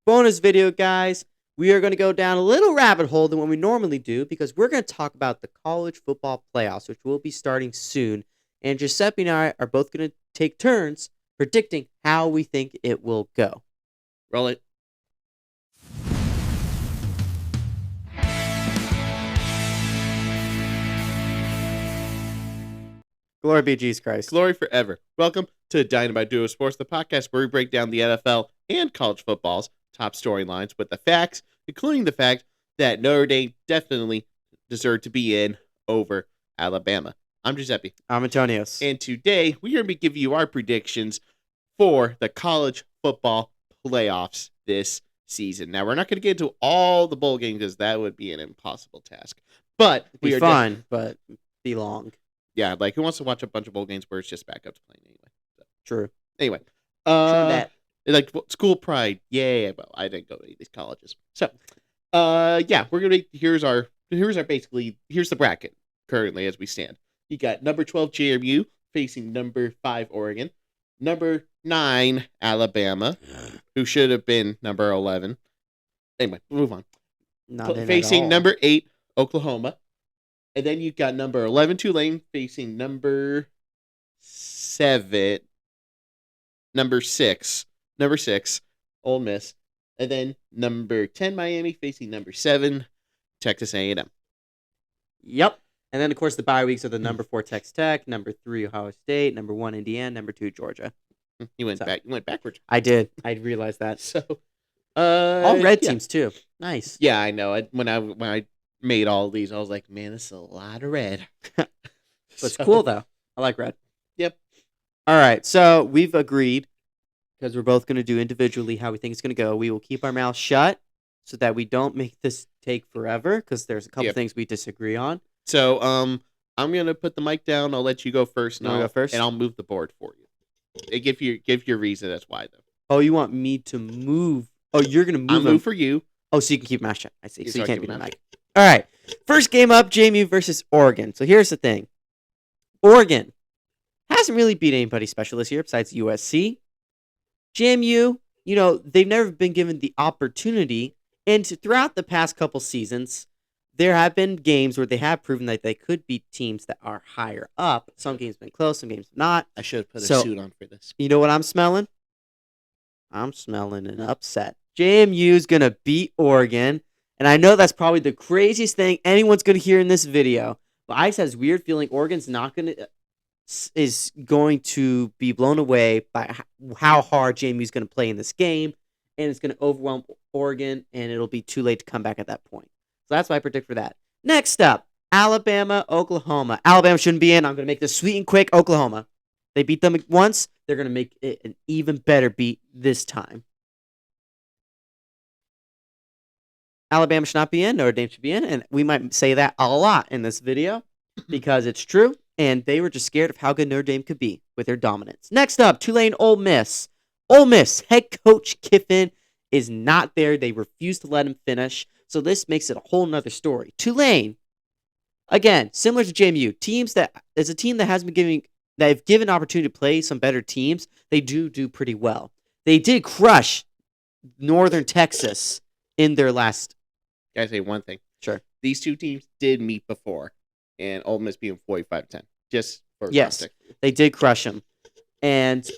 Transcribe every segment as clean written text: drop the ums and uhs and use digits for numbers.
bonus video, guys. We are going to go down a little rabbit hole than what we normally do because we're going to talk about the college football playoffs, which will be starting soon. And Giuseppe and I are both going to take turns predicting how we think it will go. Roll it. Glory be Jesus Christ. Glory forever. Welcome to Dynamite Duo Sports, the podcast where we break down the NFL and college football's top storylines with the facts, including the fact that Notre Dame definitely deserved to be in over Alabama. I'm Giuseppe. I'm Antonios. And today we are going to give you our predictions for the college football playoffs this season. Now, we're not going to get into all the bowl games because that would be an impossible task. But Be fun, but be long. Yeah, like who wants to watch a bunch of bowl games where it's just backups playing anyway? So. True. Anyway, that. like school pride, yeah. Well, I didn't go to any of these colleges, so yeah, we're gonna. Here's the bracket currently as we stand. You got number 12 JMU facing number 5 Oregon, number 9 Alabama, who should have been number 11. Anyway, move on. Facing number 8 Oklahoma. And then you got number 11 Tulane facing number 6 Ole Miss. And then number 10 Miami facing number 7 Texas A&M. Yep. And then, of course, the bye weeks are the number 4 Texas Tech, number 3 Ohio State, number 1 Indiana, number 2 Georgia. You went backwards. I did. I realized that. So, all red teams too. Nice. Yeah, I know. When I made all these, I was like, man, this is a lot of red. But it's cool though. I like red. Yep. All right, so we've agreed because we're both going to do individually how we think it's going to go. We will keep our mouths shut so that we don't make this take forever because there's a couple things we disagree on. So I'm gonna put the mic down. I'll let you go first. You want to go first? And I'll move the board for you. Give your reason. That's why though. Oh, you want me to move? Oh, you're gonna move. I'll move for you. Oh, so you can keep my mouth shut. I see. So you can't be the mic. All right. First game up, JMU versus Oregon. So here's the thing. Oregon hasn't really beat anybody special this year besides USC. JMU, they've never been given the opportunity. And throughout the past couple seasons, there have been games where they have proven that they could beat teams that are higher up. Some games have been close, some games not. I should have put a suit on for this. You know what I'm smelling? I'm smelling an upset. JMU's going to beat Oregon. And I know that's probably the craziest thing anyone's going to hear in this video. But I just have this weird feeling Oregon's is going to be blown away by how hard JMU's going to play in this game. And it's going to overwhelm Oregon. And it'll be too late to come back at that point. So that's what I predict for that. Next up, Alabama, Oklahoma. Alabama shouldn't be in. I'm going to make this sweet and quick. Oklahoma. They beat them once. They're going to make it an even better beat this time. Alabama should not be in. Notre Dame should be in. And we might say that a lot in this video because it's true. And they were just scared of how good Notre Dame could be with their dominance. Next up, Tulane, Ole Miss. Ole Miss head coach Kiffin is not there. They refuse to let him finish. So this makes it a whole nother story. Tulane, again, similar to JMU, as a team that has been that have given opportunity to play some better teams, they do pretty well. They did crush Northern Texas in their last. Can I say one thing? Sure. These two teams did meet before, and Ole Miss being 45-10. Just for context. They did crush them.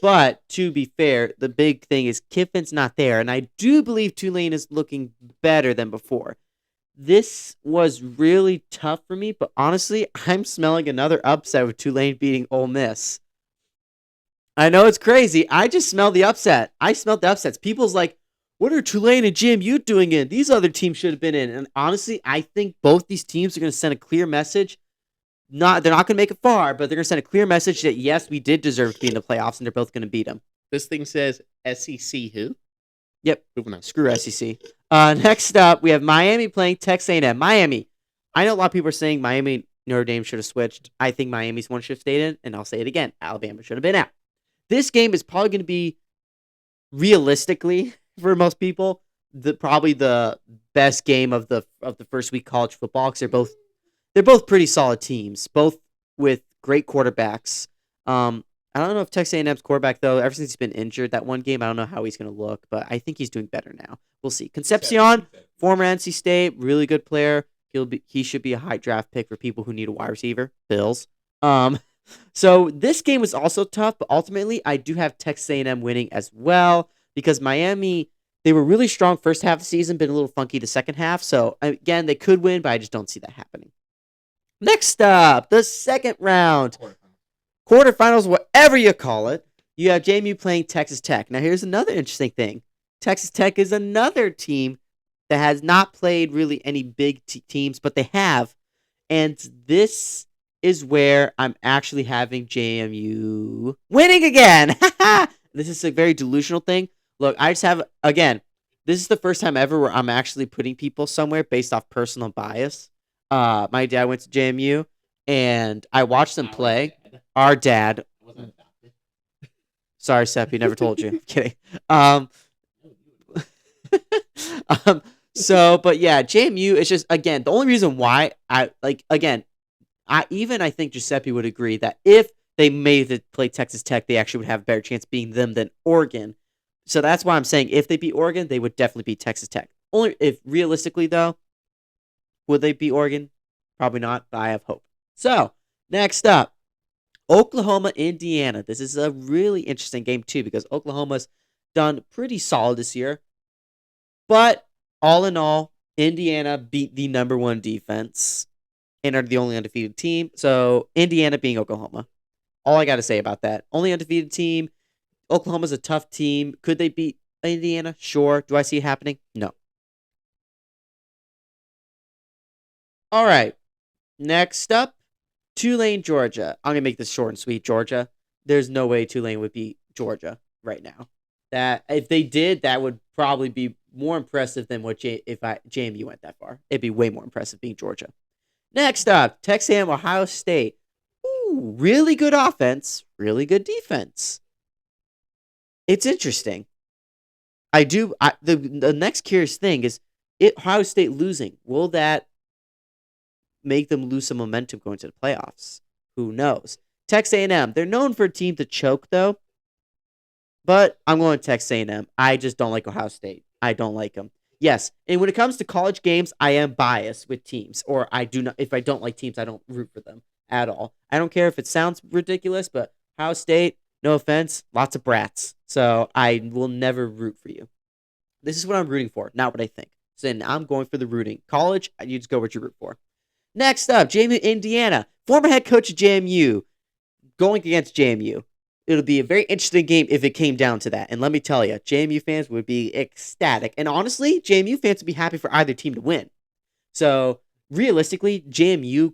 But to be fair, the big thing is Kiffin's not there, and I do believe Tulane is looking better than before. This was really tough for me, but honestly, I'm smelling another upset with Tulane beating Ole Miss. I know it's crazy. I just smell the upset. I smelled the upsets. People's like, what are Tulane and JMU doing in? These other teams should have been in. And honestly, I think both these teams are going to send a clear message. They're not going to make it far, but they're going to send a clear message that, yes, we did deserve to be in the playoffs, and they're both going to beat them. This thing says SEC who? Yep. Moving on. Screw SEC. Next up, we have Miami playing Texas A&M. Miami. I know a lot of people are saying Miami, Notre Dame should have switched. I think Miami's one should have stayed in, and I'll say it again. Alabama should have been out. This game is probably going to be, realistically, for most people, probably the best game of the first week college football because they're both pretty solid teams, both with great quarterbacks. I don't know if Texas A&M's quarterback though. Ever since he's been injured that one game, I don't know how he's going to look, but I think he's doing better now. We'll see. Concepcion, former NC State, really good player. He should be a high draft pick for people who need a wide receiver. Bills. Um, so this game was also tough, but ultimately I do have Texas A&M winning as well because Miami, they were really strong first half of the season, been a little funky the second half. So again, they could win, but I just don't see that happening. Next up, the second round, quarterfinals, whatever you call it. You have JMU playing Texas Tech. Now here's another interesting thing. Texas Tech is another team that has not played really any big teams, but they have. And this is where I'm actually having JMU winning again. This is a very delusional thing. Look, I just have, again, this is the first time ever where I'm actually putting people somewhere based off personal bias. My dad went to JMU, and I watched them play. Our dad. Sorry, Seppi, never told you. I'm kidding. But yeah, JMU is just, again, the only reason why I think Giuseppe would agree that if they made it play Texas Tech, they actually would have a better chance beating them than Oregon. So that's why I'm saying if they beat Oregon, they would definitely beat Texas Tech. Only if realistically though, would they beat Oregon? Probably not, but I have hope. So next up, Oklahoma, Indiana. This is a really interesting game too because Oklahoma's done pretty solid this year. But all in all, Indiana beat the number one defense and are the only undefeated team. So Indiana being Oklahoma. All I got to say about that. Only undefeated team. Oklahoma's a tough team. Could they beat Indiana? Sure. Do I see it happening? No. All right. Next up, Tulane, Georgia. I'm going to make this short and sweet, Georgia. There's no way Tulane would beat Georgia right now. That if they did, that would probably be more impressive than if JMU went that far. It'd be way more impressive being Georgia. Next up, Texas A&M, Ohio State. Ooh, really good offense, really good defense. It's interesting. The next curious thing is Ohio State losing. Will that make them lose some momentum going to the playoffs? Who knows? Texas A&M, they're known for a team to choke though. But I'm going to Texas A&M. I just don't like Ohio State. I don't like them. Yes, and when it comes to college games, I am biased with teams, or I do not. If I don't like teams, I don't root for them at all. I don't care if it sounds ridiculous, but Ohio State, no offense, lots of brats. So I will never root for you. This is what I'm rooting for, not what I think. So then I'm going for the rooting. College, you just go what you root for. Next up, JMU, Indiana, former head coach of JMU, going against JMU. It'll be a very interesting game if it came down to that. And let me tell you, JMU fans would be ecstatic. And honestly, JMU fans would be happy for either team to win. So realistically, JMU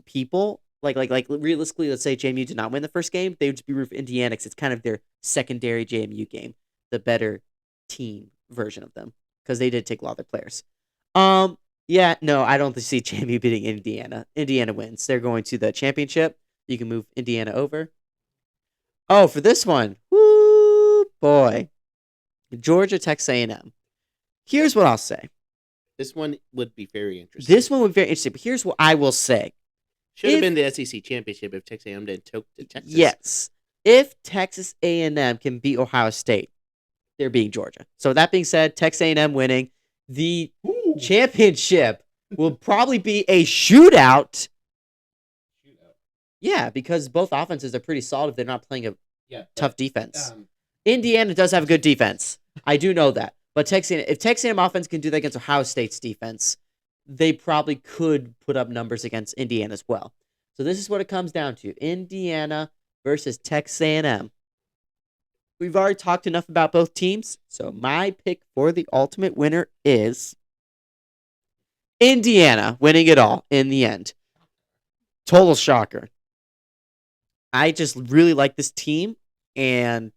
people, like realistically, let's say JMU did not win the first game, they would just be rooting for Indiana because it's kind of their secondary JMU game, the better team version of them, because they did take a lot of their players. Yeah, no, I don't see JMU beating Indiana. Indiana wins. They're going to the championship. You can move Indiana over. Oh, for this one, woo, boy, Georgia, Texas A&M. Here's what I'll say. This one would be very interesting. But here's what I will say. Should have been the SEC championship if Texas A&M didn't choke to Texas. Yes, if Texas A&M can beat Ohio State, they're beating Georgia. So that being said, Texas A&M winning the championship will probably be a shootout. Yeah, because both offenses are pretty solid if they're not playing a tough defense. Indiana does have a good defense. I do know that. But if Texas A&M offense can do that against Ohio State's defense, they probably could put up numbers against Indiana as well. So this is what it comes down to. Indiana versus Texas A&M. We've already talked enough about both teams, so my pick for the ultimate winner is Indiana winning it all in the end. Total shocker. I just really like this team, and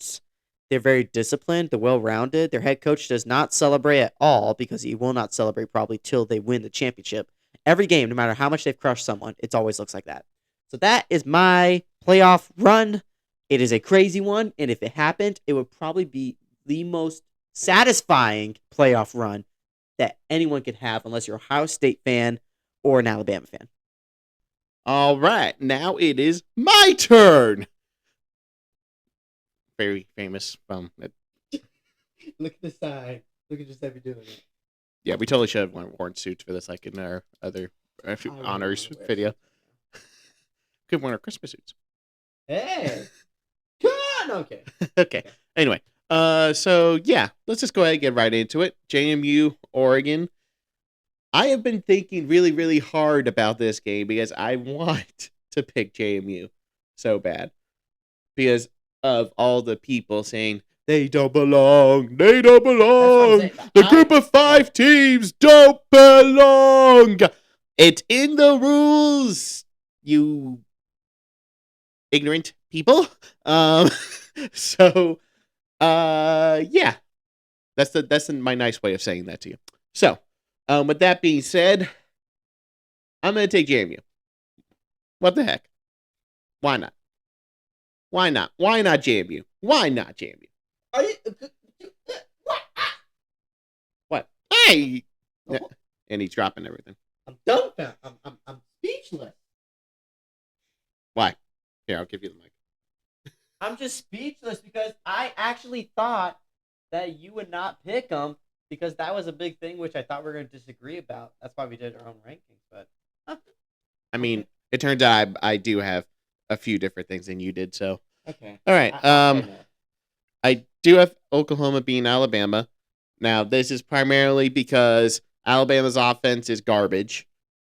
they're very disciplined. They're well-rounded. Their head coach does not celebrate at all because he will not celebrate probably till they win the championship. Every game, no matter how much they've crushed someone, it always looks like that. So that is my playoff run. It is a crazy one, and if it happened, it would probably be the most satisfying playoff run that anyone could have unless you're a Ohio State fan or an Alabama fan. All right, now it is my turn. very famous from. Look at the sign. Look at Giuseppe doing it. Yeah, we totally should have worn suits for this, like in our other honors video. Could wear our Christmas suits. Hey, come on. Okay. Okay. Anyway, so yeah, let's just go ahead and get right into it. JMU, Oregon. I have been thinking really, really hard about this game because I want to pick JMU so bad because of all the people saying they don't belong. They don't belong. The group of 5 teams don't belong. It's in the rules, you ignorant people. So, yeah, that's my nice way of saying that to you. So, with that being said, I'm gonna take JMU. What the heck? Why not? Why not? Why not JMU? Why not JMU? Are you? What? What? Hey! And he's dropping everything. I'm dumbfounded. I'm speechless. Why? Here, I'll give you the mic. I'm just speechless because I actually thought that you would not pick them because that was a big thing which I thought we were going to disagree about. That's why we did our own rankings. But I mean, it turns out I do have a few different things than you did. So okay. All right. I do have Oklahoma beating Alabama. Now, this is primarily because Alabama's offense is garbage.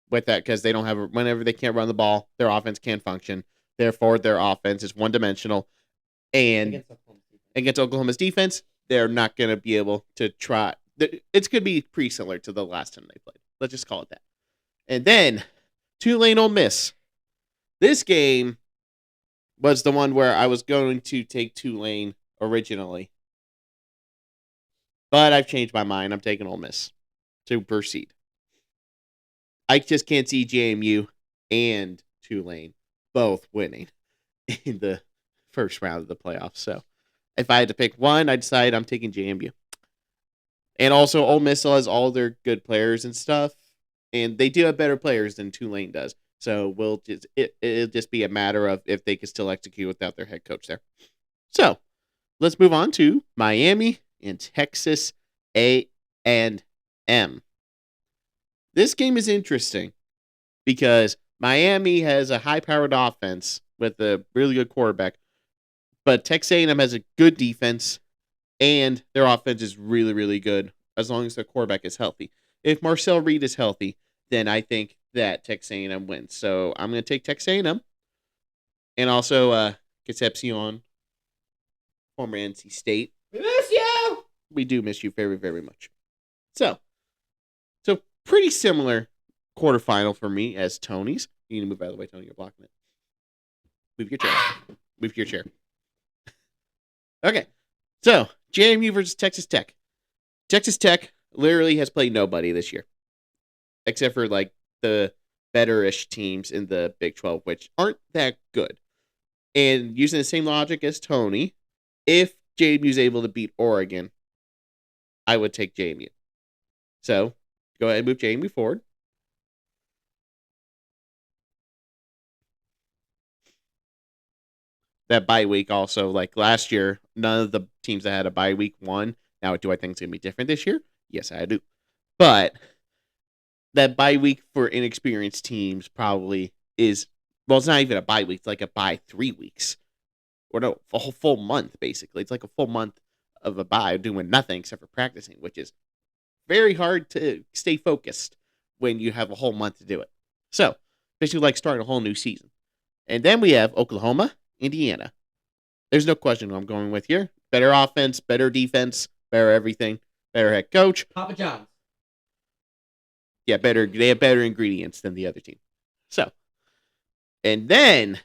With that, because they don't have whenever they can't run the ball, their offense can't function. Therefore, their offense is one-dimensional. And against Oklahoma's defense, they're not going to be able to try. It's going to be pretty similar to the last time they played. Let's just call it that. And then, Tulane Ole Miss. This game was the one where I was going to take Tulane originally. But I've changed my mind. I'm taking Ole Miss to proceed. I just can't see JMU and Tulane both winning in the first round of the playoffs. So if I had to pick one, I decided I'm taking JMU. And also, Ole Miss still has all their good players and stuff. And they do have better players than Tulane does. So it'll just be a matter of if they can still execute without their head coach there. So let's move on to Miami and Texas A&M. This game is interesting because Miami has a high-powered offense with a really good quarterback, but Texas A&M has a good defense, and their offense is really, really good as long as their quarterback is healthy. If Marcel Reed is healthy, then I think that Texas A&M wins. So I'm going to take Texas A&M, and also Concepcion, former NC State. We miss you! We do miss you very, very much. So pretty similar quarterfinal for me as Tony's. You need to move out of the way, Tony. You're blocking it. Move your chair. Move your chair. Okay. So, JMU versus Texas Tech. Texas Tech literally has played nobody this year. Except for, like, the better-ish teams in the Big 12, which aren't that good. And using the same logic as Tony, if JMU is able to beat Oregon, I would take JMU. So, go ahead and move JMU forward. That bye week also, like last year, none of the teams that had a bye week won. Now, do I think it's going to be different this year? Yes, I do. But that bye week for inexperienced teams probably is, well, it's not even a bye week. It's like a bye 3 weeks. Or no, a whole full month, basically. It's like a full month of a bye doing nothing except for practicing, which is very hard to stay focused when you have a whole month to do it. So, basically like starting a whole new season. And then we have Oklahoma, Indiana. There's no question who I'm going with here. Better offense, better defense, better everything, better head coach. Papa John's. Yeah, better. They have better ingredients than the other team. So, and then,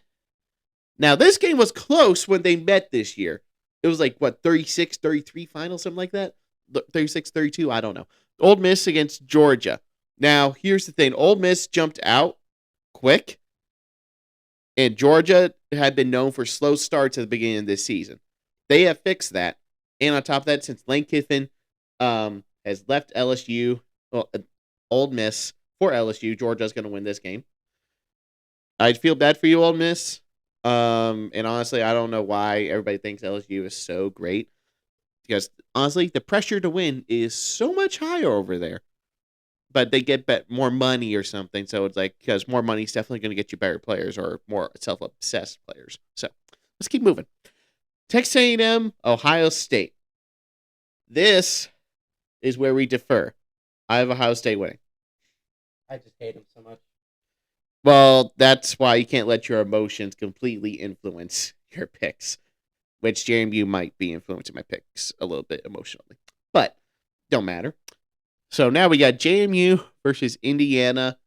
now this game was close when they met this year. It was like, what, 36-33 final, something like that? 36-32, I don't know. Ole Miss against Georgia. Now, here's the thing. Ole Miss jumped out quick, and Georgia had been known for slow starts at the beginning of this season. They have fixed that. And on top of that, since Lane Kiffin has left LSU, well, Ole Miss for LSU, Georgia's going to win this game. I feel bad for you, Ole Miss, And honestly, I don't know why everybody thinks LSU is so great because honestly, the pressure to win is so much higher over there. But they get more money or something, so it's like because more money is definitely going to get you better players or more self-obsessed players. So let's keep moving. Texas A&M, Ohio State. This is where we defer. I have Ohio State winning. I just hate him so much. Well, that's why you can't let your emotions completely influence your picks, which JMU might be influencing my picks a little bit emotionally, but don't matter. So now we got JMU versus Indiana.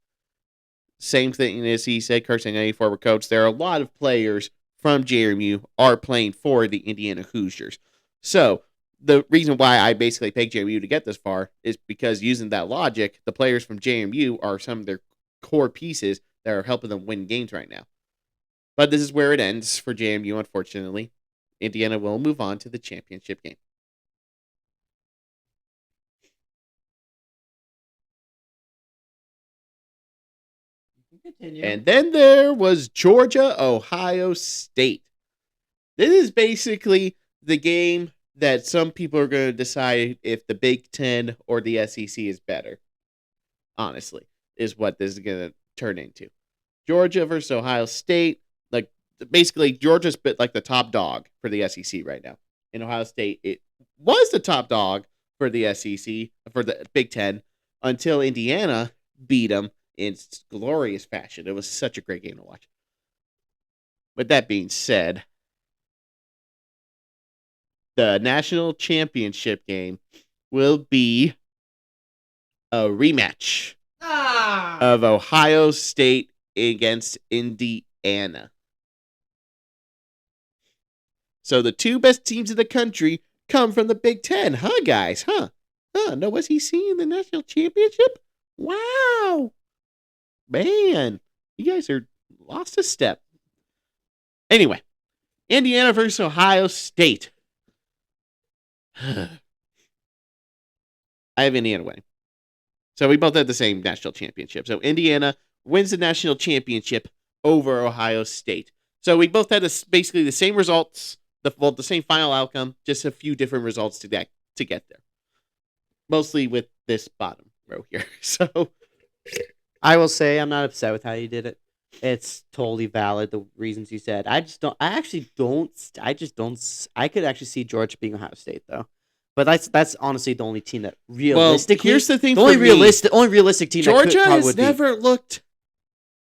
Same thing as he said, cursing any former coach. There are a lot of players from JMU are playing for the Indiana Hoosiers. So the reason why I basically picked JMU to get this far is because using that logic, the players from JMU are some of their core pieces that are helping them win games right now. But this is where it ends for JMU, unfortunately. Indiana will move on to the championship game. Continue. And then there was Georgia, Ohio State. This is basically the game that some people are going to decide if the Big Ten or the SEC is better. Honestly, is what this is going to turn into. Georgia versus Ohio State. Like, basically, Georgia's bit like the top dog for the SEC right now. In Ohio State, it was the top dog for the SEC, for the Big Ten, until Indiana beat them in glorious fashion. It was such a great game to watch. With that being said, the national championship game will be a rematch of Ohio State against Indiana. So the two best teams in the country come from the Big Ten, huh, guys? Huh? No SEC in the national championship? Wow. Man, you guys are lost a step. Anyway, Indiana versus Ohio State. I have Indiana winning. So we both had the same national championship. So Indiana wins the national championship over Ohio State. So we both had basically the same results, the same final outcome, just a few different results to get there. Mostly with this bottom row here. So I will say I'm not upset with how you did it. It's totally valid, the reasons you said. I just don't. I actually don't. I just don't. I could actually see Georgia being Ohio State though, but that's honestly the only team that realistically. here's the thing. The only for me, only realistic team Georgia that has would never looked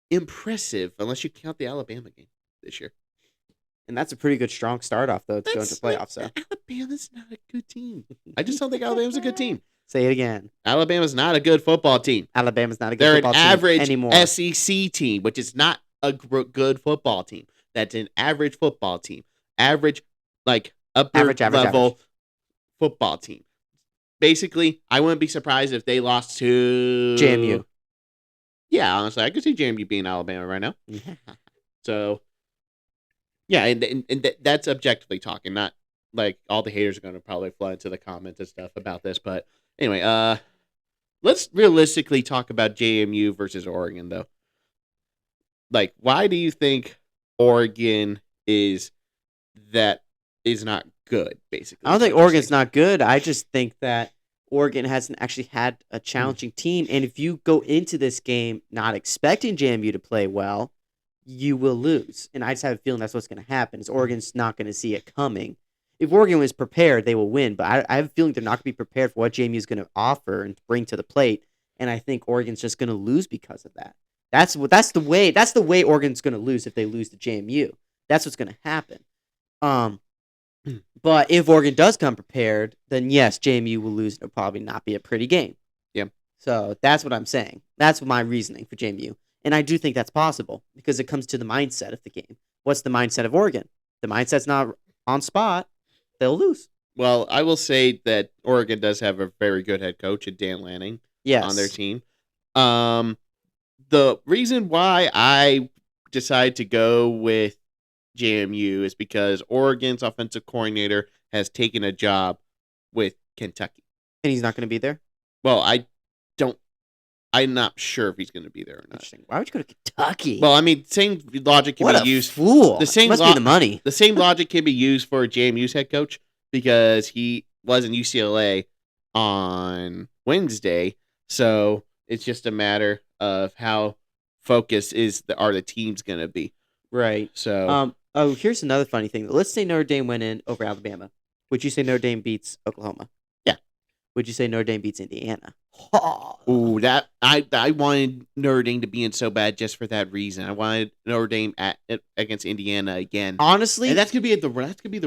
impressive unless you count the Alabama game this year. and that's a pretty good strong start off though to go into playoffs. So Alabama's not a good team. I just don't think Alabama's a good team. say it again. Alabama's not a good football team. Alabama's not a good They're football an average team anymore. SEC team, which is not a good football team. That's an average football team. Average, like upper level football team. Basically, I wouldn't be surprised if they lost to JMU. Yeah, honestly, I could see JMU being Alabama right now. So, yeah, and that's objectively talking, not like all the haters are going to probably flood into the comments and stuff about this. But anyway, let's realistically talk about JMU versus Oregon, though. Like, why do you think Oregon is not good, basically? I don't think Oregon's not good. I just think that Oregon hasn't actually had a challenging team. And if you go into this game not expecting JMU to play well, you will lose. And I just have a feeling that's what's going to happen. Is Oregon's not going to see it coming. If Oregon was prepared, they will win. But I have a feeling they're not going to be prepared for what JMU is going to offer and bring to the plate. And I think Oregon's just going to lose because of that. That's the way Oregon's going to lose if they lose to JMU. That's what's going to happen. But if Oregon does come prepared, then yes, JMU will lose. It'll probably not be a pretty game. Yeah. So that's what I'm saying. That's my reasoning for JMU. And I do think that's possible because it comes to the mindset of the game. What's the mindset of Oregon? The mindset's not on spot. They'll lose. Well, I will say that Oregon does have a very good head coach, Dan Lanning, on their team. The reason why I decided to go with JMU is because Oregon's offensive coordinator has taken a job with Kentucky. And he's not going to be there? Well, I don't I'm not sure if he's going to be there or not. Interesting. Why would you go to Kentucky? Well, I mean, same logic can what be a used. fool! The same Must be the money. The same logic can be used for JMU's head coach because he was in UCLA on Wednesday, so it's just a matter of how focused are the teams going to be. Right. So, here's another funny thing. Let's say Notre Dame went in over Alabama. Would you say Notre Dame beats Oklahoma? Yeah. Would you say Notre Dame beats Indiana? Ooh, that I wanted Notre Dame to be in so bad just for that reason. I wanted Notre Dame against Indiana again. Honestly, and that's gonna be the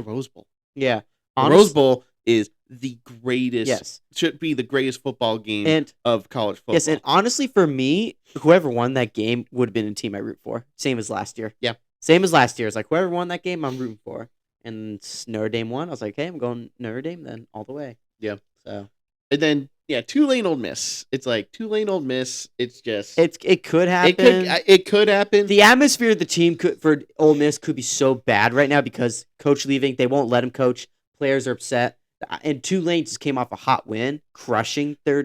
Rose Bowl. Yeah. The Rose Bowl is the greatest. Yes. Should be the greatest football game of college football. Yes, and honestly, for me, whoever won that game would have been a team I root for. Same as last year. Yeah. Same as last year. It's like whoever won that game, I'm rooting for. And Notre Dame won. I was like, hey, I'm going Notre Dame then all the way. Yeah. So. And then Tulane Ole Miss. It's like Tulane Ole Miss. It's just it could happen. It could happen. The atmosphere of the team for Ole Miss could be so bad right now because coach leaving. They won't let him coach. Players are upset. And Tulane just came off a hot win, crushing their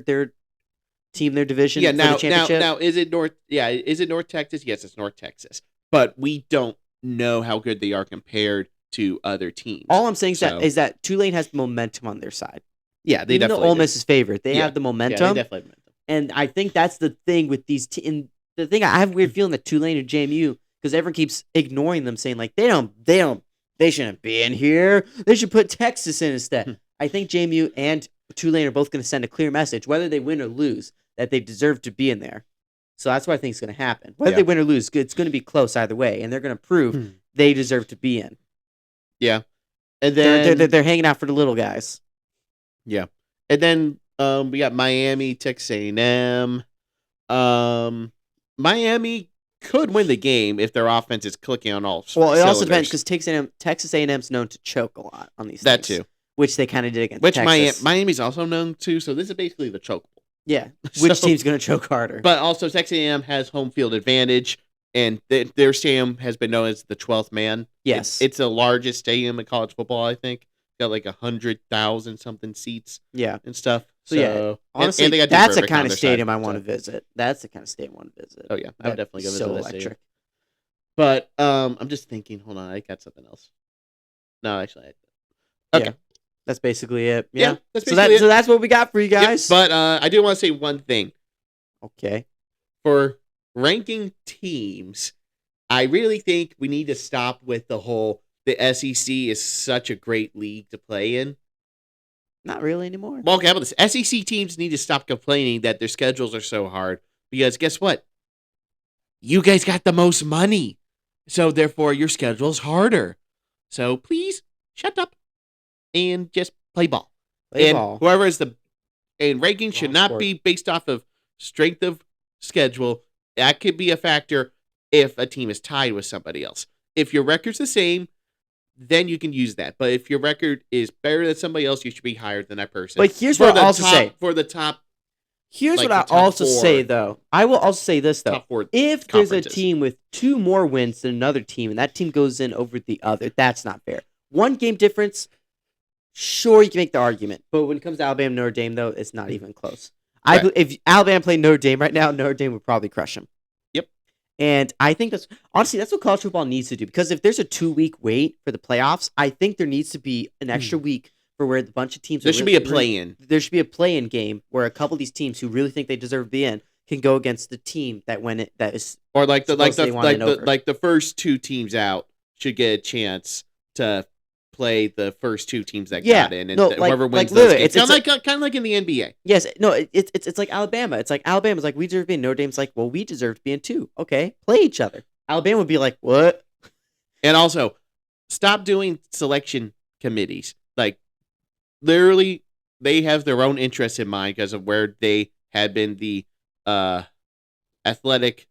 team, their division. Yeah. For Now, the championship. now, is it North? Yeah. Is it North Texas? Yes, it's North Texas. But we don't know how good they are compared to other teams. All I'm saying is that Tulane has momentum on their side. Yeah, they Even definitely. Ole Miss is favored. They have the momentum. Yeah, they definitely have momentum. And I think that's the thing with these teams. The thing I have a weird feeling that Tulane and JMU, because everyone keeps ignoring them, saying like they shouldn't be in here. They should put Texas in instead. I think JMU and Tulane are both going to send a clear message, whether they win or lose, that they deserve to be in there. So that's what I think is going to happen. Whether they win or lose, it's going to be close either way, and they're going to prove they deserve to be in. Yeah, and then they're hanging out for the little guys. Yeah, and then we got Miami, Texas A&M. Miami could win the game if their offense is clicking on all. Well, it also depends because Texas A&M's known to choke a lot on these. That things, too, which they kind of did against Texas. Miami's also known to. So this is basically the choke bowl. Yeah, which team's going to choke harder? But also Texas A&M has home field advantage, and their stadium has been known as the 12th man. Yes, it's the largest stadium in college football. I think got like 100,000 something seats. Yeah, and stuff. So yeah, honestly, and that's the kind of stadium I want to visit. That's the kind of stadium I want to visit. Oh yeah, I would definitely go visit that electric. Stadium. But I'm just thinking. Hold on, I got something else. No, actually, okay. Yeah, that's basically it. Yeah, that's basically it. So that's what we got for you guys. Yep, but I do want to say one thing. Okay. For ranking teams, I really think we need to stop with the SEC is such a great league to play in. Not really anymore. Well, okay, how about this? SEC teams need to stop complaining that their schedules are so hard because guess what? You guys got the most money. So therefore your schedule's harder. So please shut up and just play ball. Whoever is ranking should not be based off of strength of schedule. That could be a factor if a team is tied with somebody else. If your record's the same, then you can use that. But if your record is better than somebody else, you should be higher than that person. But here's what I'll also say. For the top. Here's what I also say, though. I will also say this, though. If there's a team with 2 more wins than another team, and that team goes in over the other, that's not fair. 1 game difference, sure, you can make the argument. But when it comes to Alabama Notre Dame, though, it's not even close. Right. If Alabama played Notre Dame right now, Notre Dame would probably crush them. Yep. And I think that's what college football needs to do. Because if there's a 2-week wait for the playoffs, I think there needs to be an extra week for where the bunch of teams. There should be a play-in. There should be a play-in game where a couple of these teams who really think they deserve to be in can go against the team that went it that is or the first 2 teams out should get a chance to play the first 2 teams that got in, and whoever wins those games. Kind of like in the NBA. Yes, no, it's like Alabama. It's like Alabama's like we deserve to be in. Notre Dame's like, well, we deserve to be in too. Okay, play each other. Alabama would be like, what? And also, stop doing selection committees. Like, literally, they have their own interests in mind because of where they had been the athletic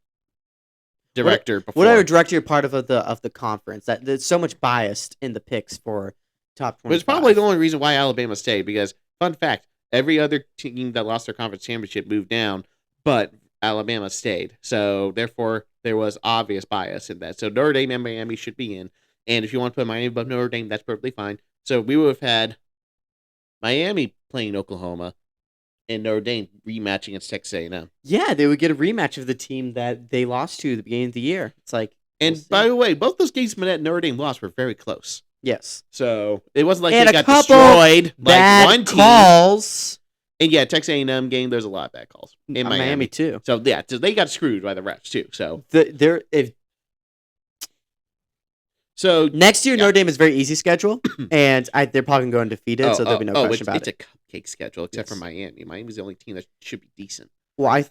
director before. Whatever director you're part of the conference, that there's so much biased in the picks for top 25. But it's probably the only reason why Alabama stayed because, fun fact, every other team that lost their conference championship moved down, but Alabama stayed. So, therefore, there was obvious bias in that. So, Notre Dame and Miami should be in. And if you want to put Miami above Notre Dame, that's perfectly fine. So, we would have had Miami playing Oklahoma and Notre Dame rematching against Texas A&M. Yeah, they would get a rematch of the team that they lost to at the beginning of the year. It's like, And we'll by see. the way, both those games that Notre Dame lost were very close. Yes, So it wasn't like and they a got couple destroyed like bad one team. calls. And yeah, Texas A&M game, there's a lot of bad calls in Miami. too. So yeah, they got screwed by the refs too. So Next year, yeah. Notre Dame is very easy schedule, and they're probably going to go undefeated, so there'll be no question about it's it. a cupcake schedule except for Yes. Miami. Miami's the only team that should be decent. Well,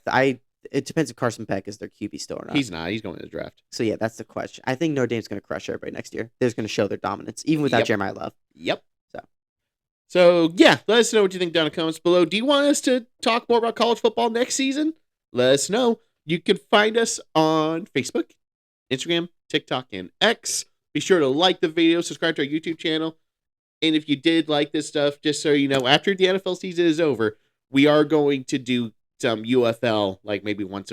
it depends if Carson Beck is their QB still or not. He's not. He's going to the draft. So yeah, that's the question. I think Notre Dame's going to crush everybody next year. They're going to show their dominance, even without Yep. Jeremiah Love. Yep. So. So yeah, let us know what you think down in the comments below. Do you want us to talk more about college football next season? Let us know. You can find us on Facebook, Instagram, TikTok, and X. Be sure to like the video, subscribe to our YouTube channel. And if you did like this stuff, just so you know, after the NFL season is over, we are going to do some UFL, like maybe one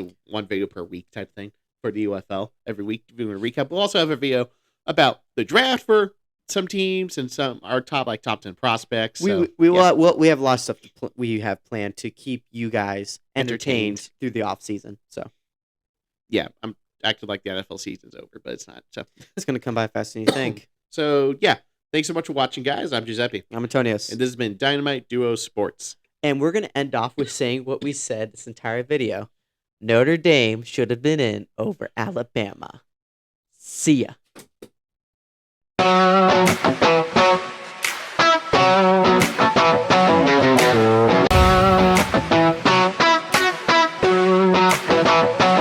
video per week type thing for the UFL every week, doing a recap. We'll also have a video about the draft for some teams and some our top 10 prospects. So, We have a lot of stuff we have planned to keep you guys entertained through the off season. So yeah, I'm acting like the NFL season's over, but it's not. So it's going to come by faster than you think. So yeah, thanks so much for watching, guys. I'm Giuseppe. I'm Antonius. And this has been Dynamite Duo Sports. And we're going to end off with saying what we said this entire video. Notre Dame should have been in over Alabama. See ya.